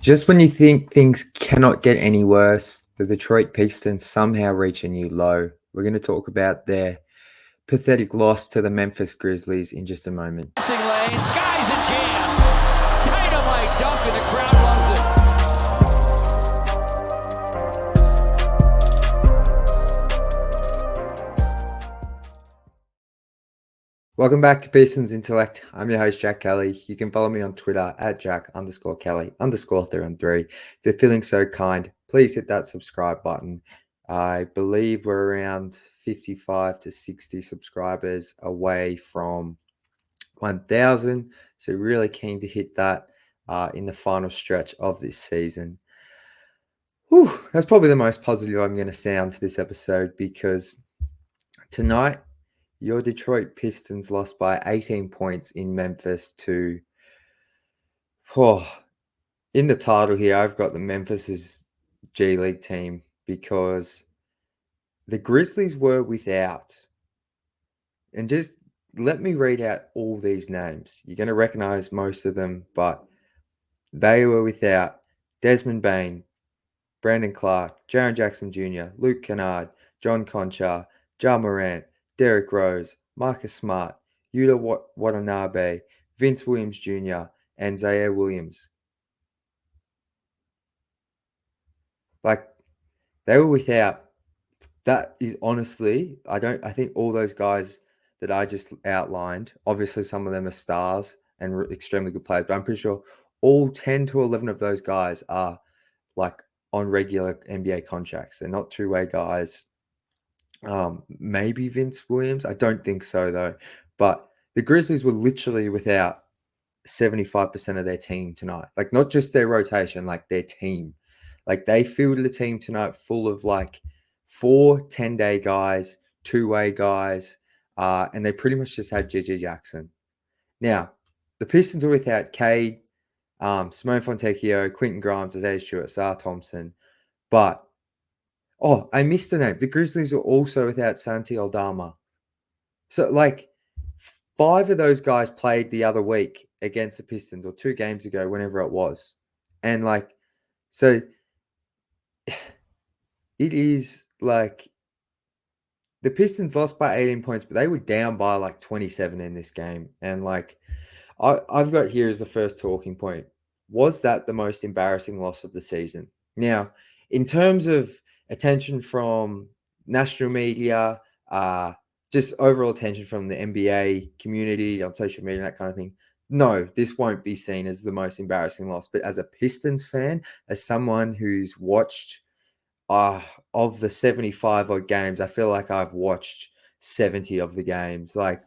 Just when you think things cannot get any worse, the Detroit Pistons somehow reach a new low. We're going to talk about their pathetic loss to the Memphis Grizzlies in just a moment. Passing lane, sky's a jam. Dynamite dunk and the crowd loves it. Welcome back to Pistons Intellect. I'm your host, Jack Kelly. You can follow me on Twitter at Jack_Kelly_313. If you're feeling so kind, please hit that subscribe button. I believe we're around 55 to 60 subscribers away from 1,000. So really keen to hit that in the final stretch of this season. Whew, that's probably the most positive I'm going to sound for this episode because tonight, your Detroit Pistons lost by 18 points in Memphis to... in the title here, I've got the Memphis's G League team because the Grizzlies were without... And just let me read out all these names. You're going to recognize most of them, but they were without Desmond Bane, Brandon Clark, Jaren Jackson Jr., Luke Kennard, John Conchar, Ja Morant, Derrick Rose, Marcus Smart, Yuta Watanabe, Vince Williams Jr., and Zaire Williams. Like, they were without. That is honestly, I think all those guys that I just outlined, obviously some of them are stars and extremely good players, but I'm pretty sure all 10 to 11 of those guys are like on regular NBA contracts. They're not two-way guys. Maybe Vince Williams. I don't think so though. But the Grizzlies were literally without 75% of their team tonight. Like not just their rotation, like their team. Like they fielded a team tonight full of like 4 10-day guys, two-way guys, and they pretty much just had JJ Jackson. Now, the Pistons were without Cade, Simone Fontecchio, Quentin Grimes, Isaiah Stewart, Sarah Thompson, but I missed the name. The Grizzlies were also without Santi Aldama. So, like, 5 of those guys played the other week against the Pistons or 2 games ago, whenever it was. And, like, so it is like the Pistons lost by 18 points, but they were down by like 27 in this game. And, like, I've got here as the first talking point. Was that the most embarrassing loss of the season? Now, in terms of attention from national media, just overall attention from the NBA community on social media, that kind of thing, no, this won't be seen as the most embarrassing loss. But as a Pistons fan, as someone who's watched of the 75 odd games, I feel like I've watched 70 of the games. Like,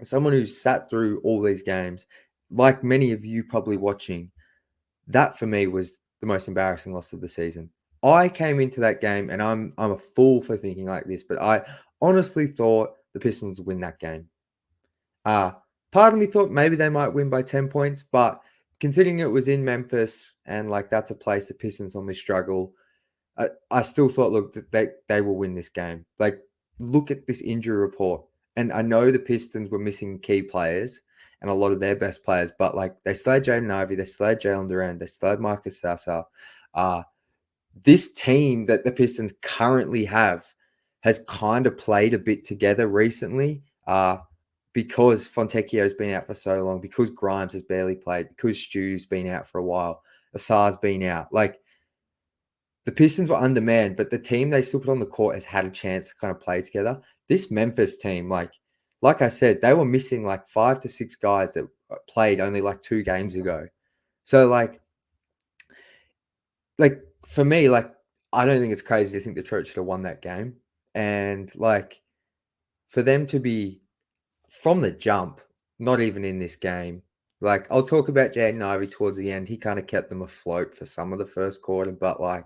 someone who's sat through all these games, like many of you probably watching, that for me was the most embarrassing loss of the season. I came into that game, and I'm a fool for thinking like this, but I honestly thought the Pistons would win that game. Part of me thought maybe they might win by 10 points, but considering it was in Memphis and like that's a place the Pistons normally struggle, I still thought, look, they will win this game. Like, look at this injury report. And I know the Pistons were missing key players and a lot of their best players, but like they still had Jaden Ivey, they still had Jalen Duran, they still had Marcus Sasser. This team that the Pistons currently have has kind of played a bit together recently because Fontecchio's been out for so long, because Grimes has barely played, because Stu's been out for a while, Asar's been out. Like, the Pistons were undermanned, but the team they still put on the court has had a chance to kind of play together. This Memphis team, like I said, they were missing like 5 to 6 guys that played only like 2 games ago. So like for me, like I don't think it's crazy to think Detroit should have won that game. And like for them to be from the jump, not even in this game. Like I'll talk about Jaden Ivey towards the end. He kind of kept them afloat for some of the first quarter, but like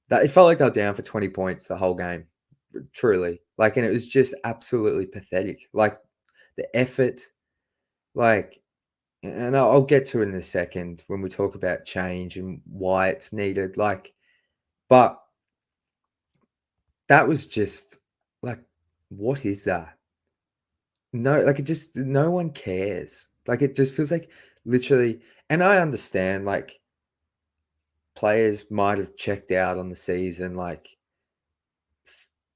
that it felt like they were down for 20 points the whole game. Truly. Like, and it was just absolutely pathetic. Like the effort, like, and I'll get to it in a second when we talk about change and why it's needed. Like, but that was just like, what is that? No, like no one cares. Like, it just feels like literally, and I understand, like, players might have checked out on the season. Like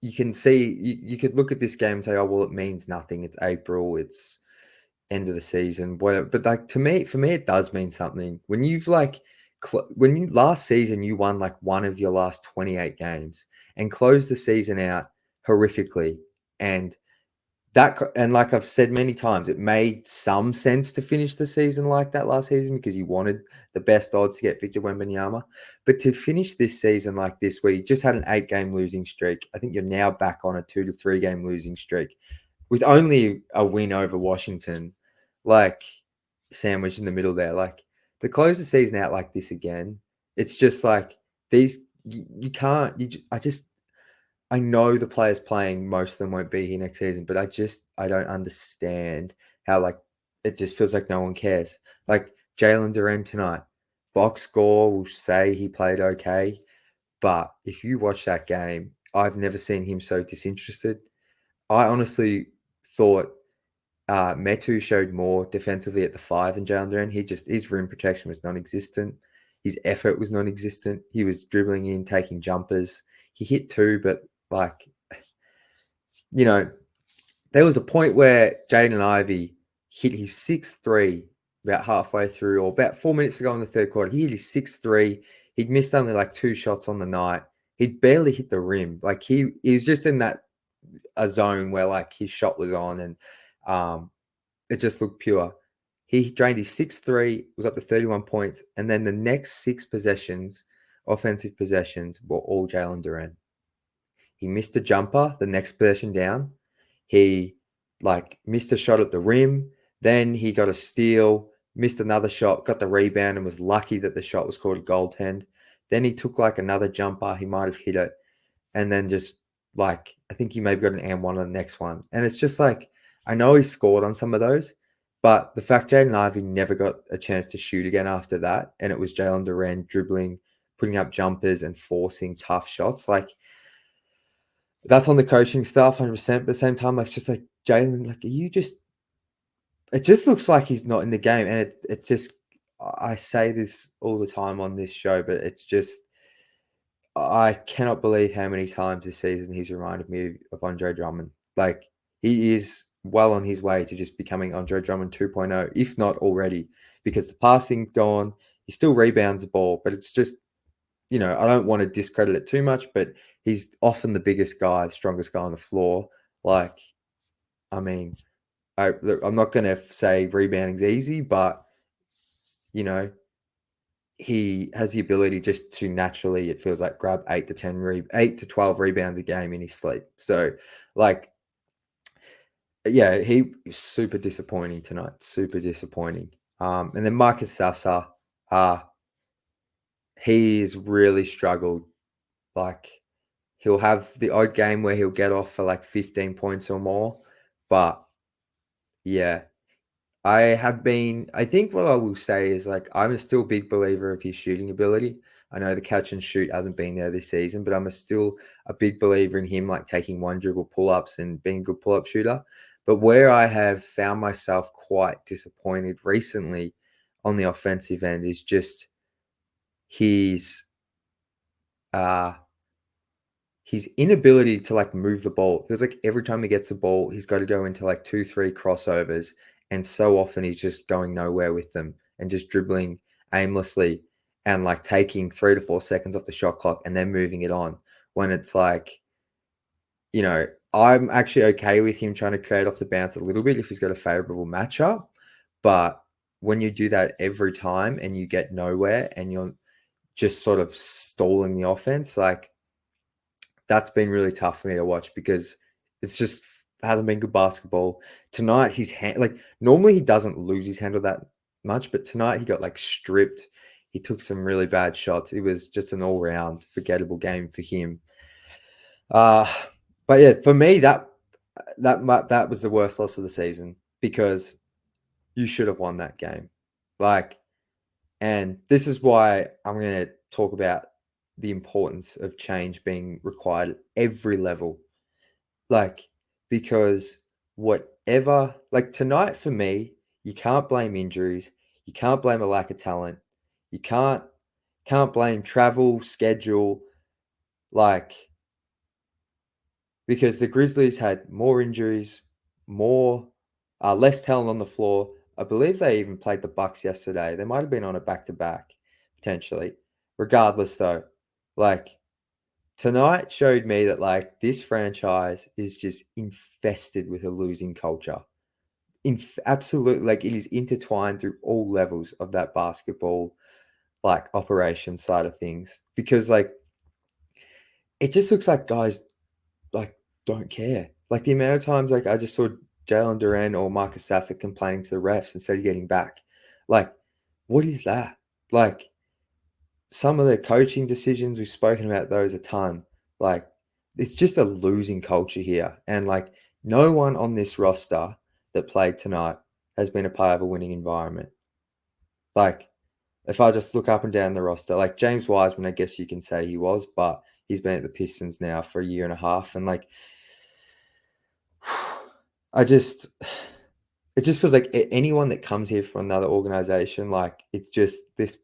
you can see, you could look at this game and say, oh, well, it means nothing. It's April. It's end of the season, whatever. But like for me, it does mean something. When you've like, when you last season, you won like one of your last 28 games and closed the season out horrifically. And like I've said many times, it made some sense to finish the season like that last season because you wanted the best odds to get Victor Wembanyama. But to finish this season like this, where you just had an 8-game losing streak, I think you're now back on a 2 to 3 game losing streak with only a win over Washington, like sandwiched in the middle there. Like to close the season out like this again, it's just like these you can't. I know the players playing, most of them won't be here next season, but I don't understand how like it just feels like no one cares. Like Jalen Duren tonight, box score will say he played okay, but if you watch that game, I've never seen him so disinterested. I honestly thought Metu showed more defensively at the 5 than Jalen Duren. His rim protection was non-existent. His effort was non-existent. He was dribbling in, taking jumpers. He hit 2, but like, you know, there was a point where Jaden Ivey hit his 6th 3 about halfway through, or about 4 minutes ago in the third quarter. He hit his 6th 3. He'd missed only like 2 shots on the night. He'd barely hit the rim. Like he was just in a zone where like his shot was on and it just looked pure. He drained his 6th 3, was up to 31 points, and then the next 6 possessions, offensive possessions, were all Jalen Duren. He missed a jumper the next possession down. He like missed a shot at the rim. Then he got a steal, missed another shot, got the rebound, and was lucky that the shot was called a goaltend. Then he took like another jumper. He might have hit it. And then just like, I think he maybe got an and 1 on the next one. And it's just like, I know he scored on some of those, but the fact Jaden Ivey never got a chance to shoot again after that, and it was Jalen Duren dribbling, putting up jumpers and forcing tough shots, like that's on the coaching staff 100%. But at the same time, like it's just like Jalen, like it just looks like he's not in the game. And it just, I say this all the time on this show, but it's just, I cannot believe how many times this season he's reminded me of Andre Drummond. Like he is well on his way to just becoming Andre Drummond 2.0, if not already, because the passing's gone. He still rebounds the ball, but it's just, I don't want to discredit it too much, but he's often the biggest guy, the strongest guy on the floor. Like, I mean, I'm not going to say rebounding's easy, but, he has the ability just to naturally, it feels like, grab 8 to 12 rebounds a game in his sleep. So, like, yeah, he was super disappointing tonight. Super disappointing. And then Marcus Sasser, he's really struggled. Like, he'll have the odd game where he'll get off for like 15 points or more. But yeah, I think what I will say is like, I'm a still big believer of his shooting ability. I know the catch and shoot hasn't been there this season, but I'm still a big believer in him, like taking one dribble pull-ups and being a good pull-up shooter. But where I have found myself quite disappointed recently on the offensive end is just his inability to like move the ball. It feels like every time he gets the ball, he's got to go into like 2-3 crossovers. And so often he's just going nowhere with them and just dribbling aimlessly and like taking 3 to 4 seconds off the shot clock and then moving it on, when it's like, I'm actually okay with him trying to create off the bounce a little bit if he's got a favorable matchup. But when you do that every time and you get nowhere and you're just sort of stalling the offense, like, that's been really tough for me to watch because it's just hasn't been good basketball. Tonight, his hand, like, normally he doesn't lose his handle that much, but tonight he got like stripped. He took some really bad shots. It was just an all-round forgettable game for him. But yeah, for me, that was the worst loss of the season because you should have won that game. Like, and this is why I'm going to talk about the importance of change being required at every level. Like, because whatever, like tonight for me, you can't blame injuries. You can't blame a lack of talent. You can't can't blame travel, schedule, like, because the Grizzlies had more injuries, less talent on the floor. I believe they even played the Bucks yesterday. They might have been on a back-to-back, potentially. Regardless, though, like, tonight showed me that, like, this franchise is just infested with a losing culture. Absolutely, like, it is intertwined through all levels of that basketball, like, operation side of things. Because, like, it just looks like guys, like, don't care. Like, the amount of times, like, I just saw Jalen Duran or Marcus Sasser complaining to the refs instead of getting back. Like, what is that? Like, some of the coaching decisions, we've spoken about those a ton. Like, it's just a losing culture here. And, like, no one on this roster that played tonight has been a part of a winning environment. Like, if I just look up and down the roster, like James Wiseman, I guess you can say he was, but he's been at the Pistons now for a year and a half. And, like, it just feels like anyone that comes here from another organization, like, it's just this,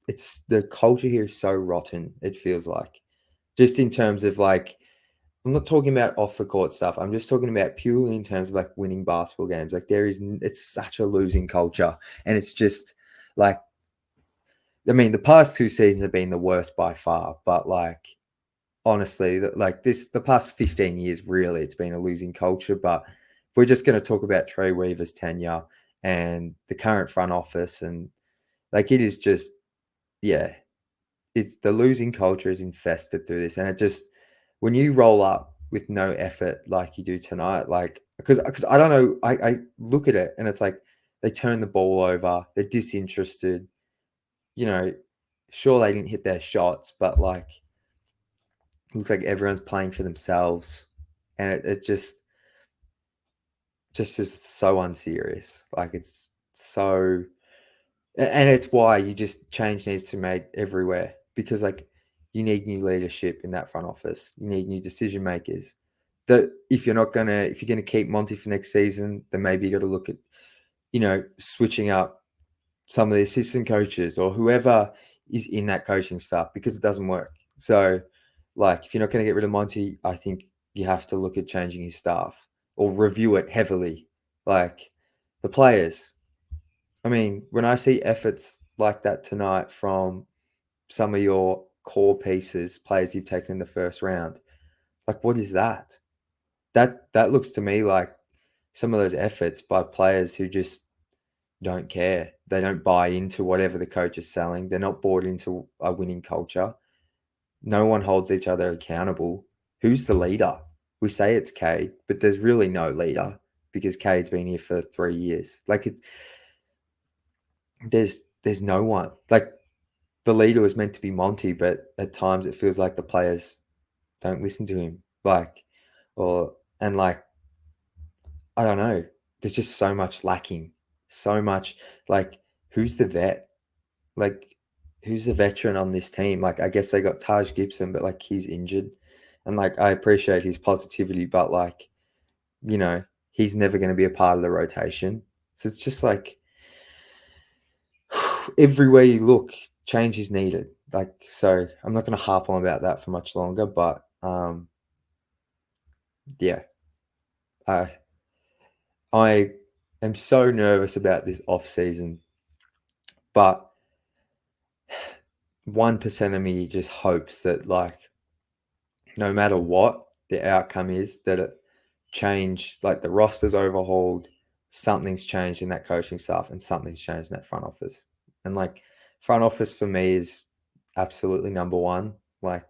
it's the culture here is so rotten, it feels like. Just in terms of, like, I'm not talking about off the court stuff. I'm just talking about purely in terms of, like, winning basketball games. Like, it's such a losing culture. And it's just, like, I mean, the past 2 seasons have been the worst by far, but, like, honestly, like, the past 15 years, really, it's been a losing culture. But if we're just going to talk about Trey Weaver's tenure and the current front office, and, like, it is just, yeah, it's the losing culture is infested through this. And it just, when you roll up with no effort like you do tonight, like, because I don't know, I look at it and it's like they turn the ball over, they're disinterested, sure, they didn't hit their shots, but, like, looks like everyone's playing for themselves, and it just is so unserious. Like, it's so, and it's why you just change needs to be made everywhere, because, like, you need new leadership in that front office. You need new decision makers. That if you're gonna keep Monty for next season, then maybe you got to look at switching up some of the assistant coaches or whoever is in that coaching staff, because it doesn't work. So, like, if you're not going to get rid of Monty, I think you have to look at changing his staff or review it heavily. Like, the players. I mean, when I see efforts like that tonight from some of your core pieces, players you've taken in the first round, like, what is that? That looks to me like some of those efforts by players who just don't care. They don't buy into whatever the coach is selling. They're not bought into a winning culture. No one holds each other accountable. Who's the leader? We say it's Cade, but there's really no leader because Cade's been here for 3 years. Like, there's no one. Like, the leader was meant to be Monty, but at times it feels like the players don't listen to him. Like, like, I don't know. There's just so much lacking. So much, like, who's the vet? Like, who's the veteran on this team? Like, I guess they got Taj Gibson, but, like, he's injured. And, like, I appreciate his positivity, but, like, he's never going to be a part of the rotation. So it's just like everywhere you look, change is needed. Like, so I'm not going to harp on about that for much longer, but yeah, I am so nervous about this off season, but 1% of me just hopes that, like, no matter what the outcome is, that it change, like, the roster's overhauled, something's changed in that coaching staff, and something's changed in that front office. And, like, front office for me is absolutely number one. Like,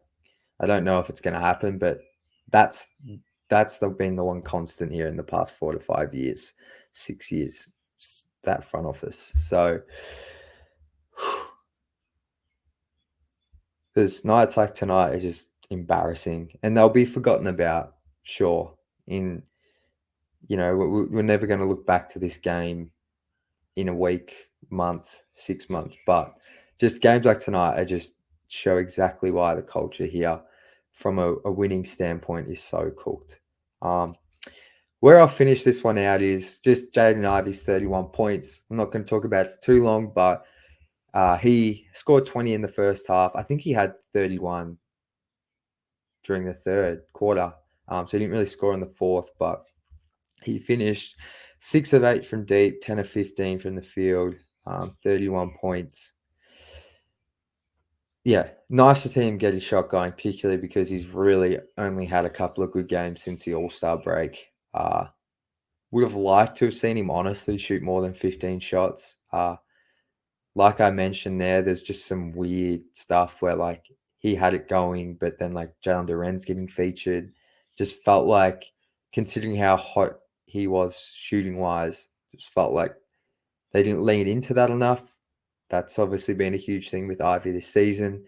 I don't know if it's going to happen, but that's been the one constant here in the past 4 to 5 years, 6 years, that front office. So, because nights like tonight are just embarrassing, and they'll be forgotten about, sure. We're never going to look back to this game in a week, month, 6 months, but just games like tonight are just show exactly why the culture here from a winning standpoint is so cooked. Where I'll finish this one out is just Jaden Ivey's 31 points. I'm not going to talk about it for too long, but He scored 20 in the first half. I think he had 31 during the third quarter. So he didn't really score in the fourth, but he finished 6 of 8 from deep, 10 of 15 from the field, 31 points. Yeah, nice to see him get his shot going, particularly because he's really only had a couple of good games since the All-Star break. Would have liked to have seen him honestly shoot more than 15 shots. Like I mentioned there's just some weird stuff where like he had it going, but then like Jalen Duren's getting featured. Just felt like, considering how hot he was shooting wise, just felt like they didn't lean into that enough. That's obviously been a huge thing with Ivey this season.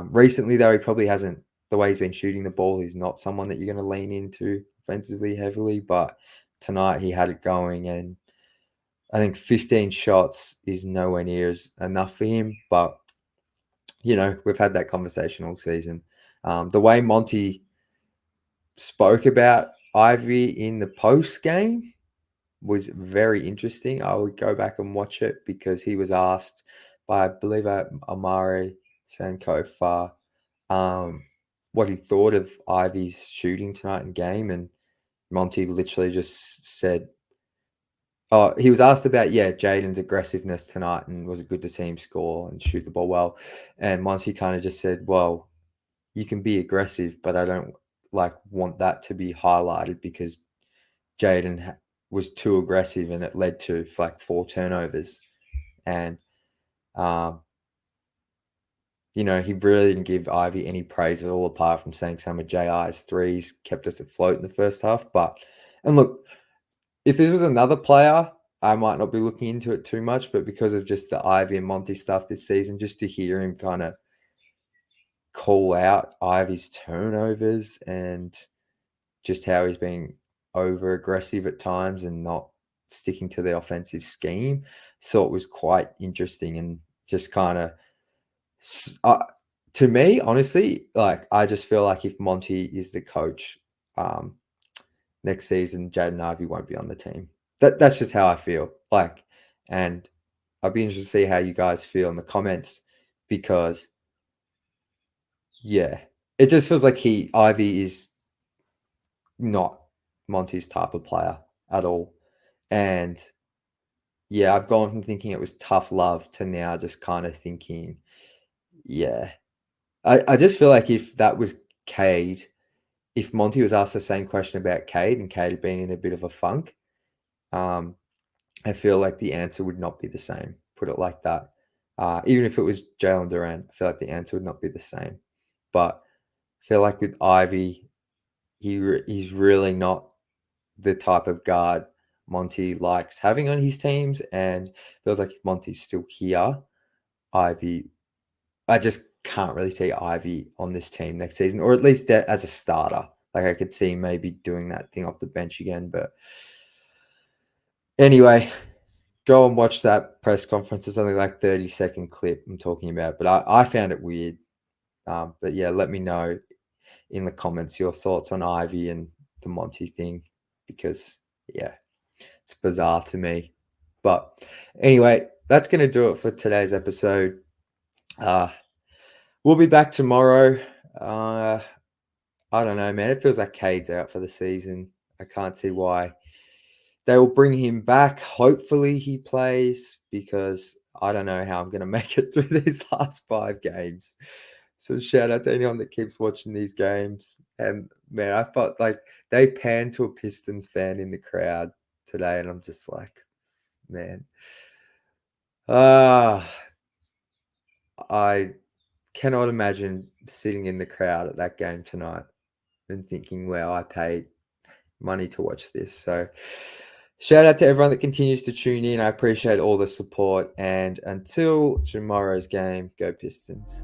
Recently, though, he probably hasn't, the way he's been shooting the ball, he's not someone that you're going to lean into offensively heavily. But tonight he had it going, and I think 15 shots is nowhere near enough for him. But, we've had that conversation all season. The way Monty spoke about Ivey in the post game was very interesting. I would go back and watch it because he was asked by, I believe, Amari Sankofa what he thought of Ivey's shooting tonight in game, and Monty literally just said, he was asked about, Jaden's aggressiveness tonight and was it good to see him score and shoot the ball well, and Monty kind of just said, well, you can be aggressive, but I don't want that to be highlighted because Jaden was too aggressive and it led to 4 turnovers. And, he really didn't give Ivey any praise at all, apart from saying some of JI's threes kept us afloat in the first half. And look, if this was another player, I might not be looking into it too much, but because of just the Ivey and Monty stuff this season, just to hear him kind of call out Ivey's turnovers and just how he's being over aggressive at times and not sticking to the offensive scheme, thought was quite interesting, and just kind of, to me, honestly, I just feel like if Monty is the coach next season, Jaden Ivey won't be on the team. That's just how I feel. And I'd be interested to see how you guys feel in the comments, because it just feels like Ivey is not Monty's type of player at all. And I've gone from thinking it was tough love to now just kind of thinking, I just feel like if that was Cade, if Monty was asked the same question about Cade and Cade had been in a bit of a funk, I feel like the answer would not be the same, put it like that. Even if it was Jalen Duren, I feel like the answer would not be the same. But I feel like with Ivey, he's really not the type of guard Monty likes having on his teams, and feels like if Monty's still here, Ivey, I just can't really see Ivey on this team next season, or at least as a starter. I could see maybe doing that thing off the bench again. But anyway, go and watch that press conference. It's only 30-second clip I'm talking about, but I found it weird. But let me know in the comments your thoughts on Ivey and the Monty thing, because it's bizarre to me. But anyway, that's going to do it for today's episode. We'll be back tomorrow. I don't know, man. It feels like Cade's out for the season. I can't see why they will bring him back. Hopefully he plays, because I don't know how I'm going to make it through these last 5 games. So shout out to anyone that keeps watching these games. And man, I felt like they panned to a Pistons fan in the crowd today, and I'm just like, man. I cannot imagine sitting in the crowd at that game tonight and thinking, wow, I paid money to watch this. So shout out to everyone that continues to tune in. I appreciate all the support. And until tomorrow's game, go Pistons.